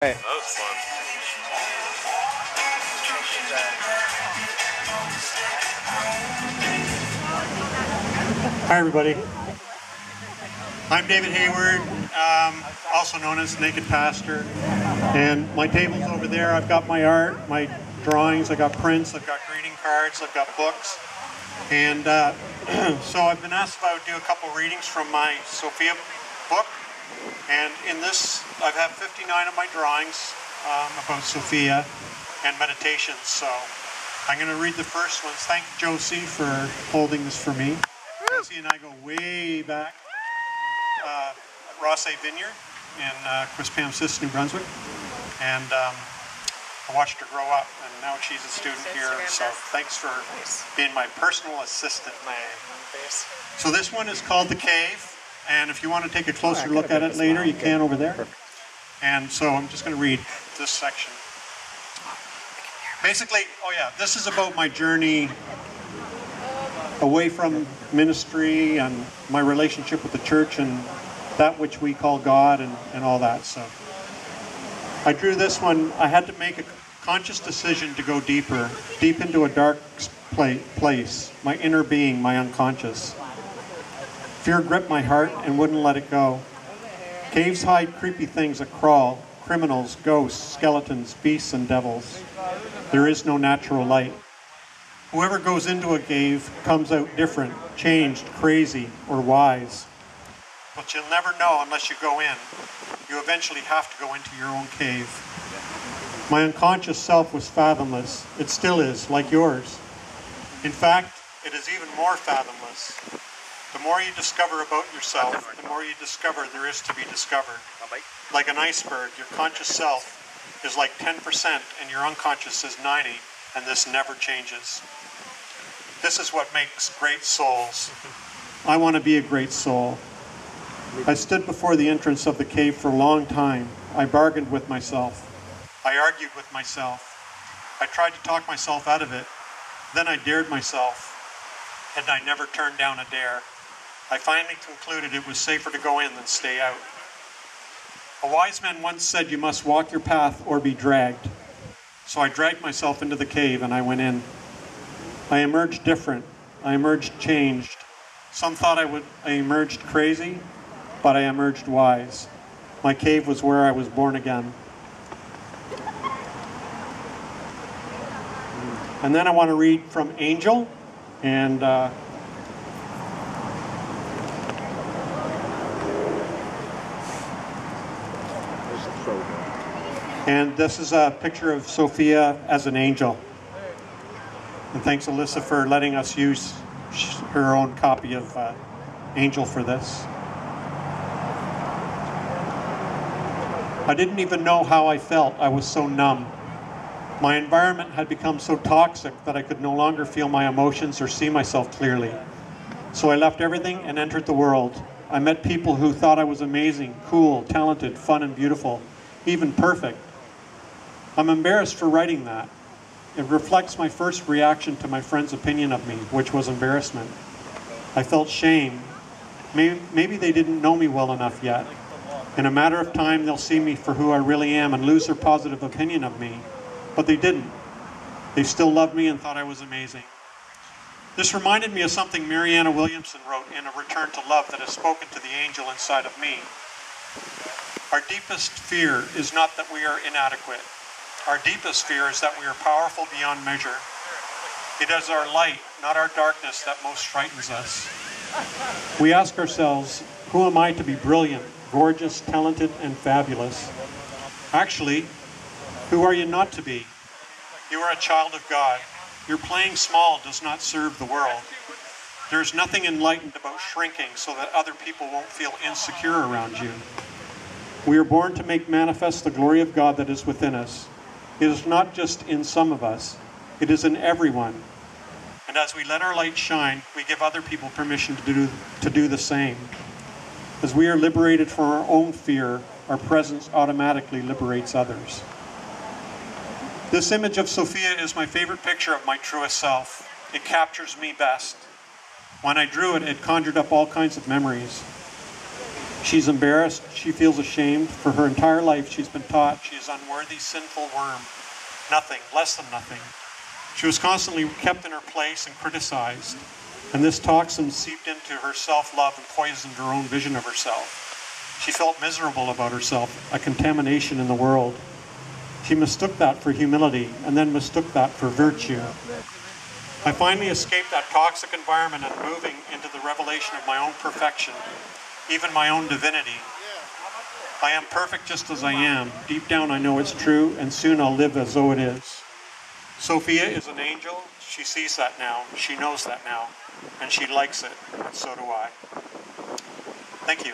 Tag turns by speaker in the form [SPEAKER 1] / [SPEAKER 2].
[SPEAKER 1] Right.
[SPEAKER 2] That was fun.
[SPEAKER 3] Hi everybody. I'm David Hayward, also known as Naked Pastor, and my table's over there. I've got my art, my drawings, I've got prints, I've got greeting cards, I've got books, and so I've been asked if I would do a couple readings from my Sophia book, and in this I have 59 of my drawings about Sophia and meditations. So I'm going to read the first ones. Thank Josie for holding this for me. Josie and I go way back at Rosse Vineyard in Quispamsis, New Brunswick, and I watched her grow up, and now she's a student here. So thanks for being my personal assistant. So this one is called The Cave, and if you want to take a closer look at it later, you can over there. And so I'm just going to read this section. Basically, this is about my journey away from ministry and my relationship with the church and that which we call God and all that. So I drew this one. I had to make a conscious decision to go deep into a dark place, my inner being, my unconscious. Fear gripped my heart and wouldn't let it go. Caves hide creepy things that crawl, criminals, ghosts, skeletons, beasts, and devils. There is no natural light. Whoever goes into a cave comes out different, changed, crazy, or wise. But you'll never know unless you go in. You eventually have to go into your own cave. My unconscious self was fathomless. It still is, like yours. In fact, it is even more fathomless. The more you discover about yourself, the more you discover there is to be discovered. Like an iceberg, your conscious self is like 10% and your unconscious is 90%, and this never changes. This is what makes great souls. I want to be a great soul. I stood before the entrance of the cave for a long time. I bargained with myself. I argued with myself. I tried to talk myself out of it. Then I dared myself, and I never turned down a dare. I finally concluded it was safer to go in than stay out. A wise man once said you must walk your path or be dragged. So I dragged myself into the cave and I went in. I emerged different. I emerged changed. Some thought I emerged crazy, but I emerged wise. My cave was where I was born again. And then I want to read from Angel, and this is a picture of Sophia as an angel. And thanks, Alyssa, for letting us use her own copy of Angel for this. I didn't even know how I felt. I was so numb. My environment had become so toxic that I could no longer feel my emotions or see myself clearly. So I left everything and entered the world. I met people who thought I was amazing, cool, talented, fun, and beautiful, even perfect. I'm embarrassed for writing that. It reflects my first reaction to my friend's opinion of me, which was embarrassment. I felt shame. Maybe they didn't know me well enough yet. In a matter of time, they'll see me for who I really am and lose their positive opinion of me. But they didn't. They still loved me and thought I was amazing. This reminded me of something Marianna Williamson wrote in A Return to Love that has spoken to the angel inside of me. Our deepest fear is not that we are inadequate. Our deepest fear is that we are powerful beyond measure. It is our light, not our darkness, that most frightens us. We ask ourselves, who am I to be brilliant, gorgeous, talented, and fabulous? Actually, who are you not to be? You are a child of God. Your playing small does not serve the world. There is nothing enlightened about shrinking so that other people won't feel insecure around you. We are born to make manifest the glory of God that is within us. It is not just in some of us, it is in everyone. And as we let our light shine, we give other people permission to do the same. As we are liberated from our own fear, our presence automatically liberates others. This image of Sophia is my favorite picture of my truest self. It captures me best. When I drew it, it conjured up all kinds of memories. She's embarrassed. She feels ashamed. For her entire life, she's been taught she is unworthy, sinful worm. Nothing, less than nothing. She was constantly kept in her place and criticized. And this toxin seeped into her self-love and poisoned her own vision of herself. She felt miserable about herself, a contamination in the world. She mistook that for humility, and then mistook that for virtue. I finally escaped that toxic environment and moving into the revelation of my own perfection, even my own divinity. I am perfect just as I am. Deep down I know it's true, and soon I'll live as though it is. Sophia is an angel. She sees that now. She knows that now. And she likes it, and so do I. Thank you.